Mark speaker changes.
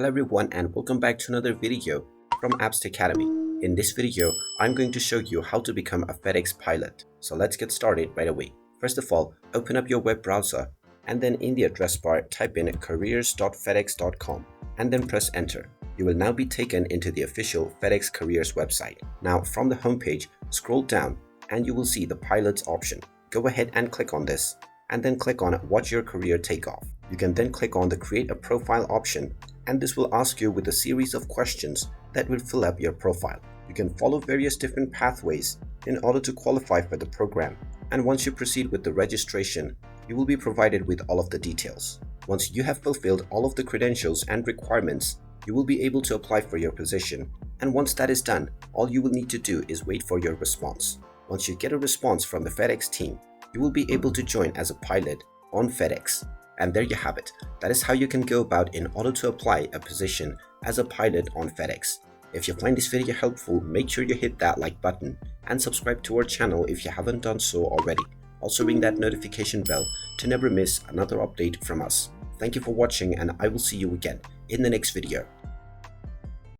Speaker 1: Hello everyone and welcome back to another video from Apps Academy. In this video, I'm going to show you how to become a FedEx pilot. So let's get started right away. First of all, open up your web browser and then in the address bar type in careers.fedex.com and then press enter. You will now be taken into the official FedEx Careers website. Now from the homepage, scroll down and you will see the pilots option. Go ahead and click on this and then click on watch your career take off. You can then click on the create a profile option and this will ask you with a series of questions that will fill up your profile. You can follow various different pathways in order to qualify for the program, and once you proceed with the registration, you will be provided with all of the details. Once you have fulfilled all of the credentials and requirements, you will be able to apply for your position, and once that is done, all you will need to do is wait for your response. Once you get a response from the FedEx team, you will be able to join as a pilot on FedEx. And there you have it. That is how you can go about in order to apply a position as a pilot on FedEx. If you find this video helpful, make sure you hit that like button and subscribe to our channel if you haven't done so already. Also ring that notification bell to never miss another update from us. Thank you for watching and I will see you again in the next video.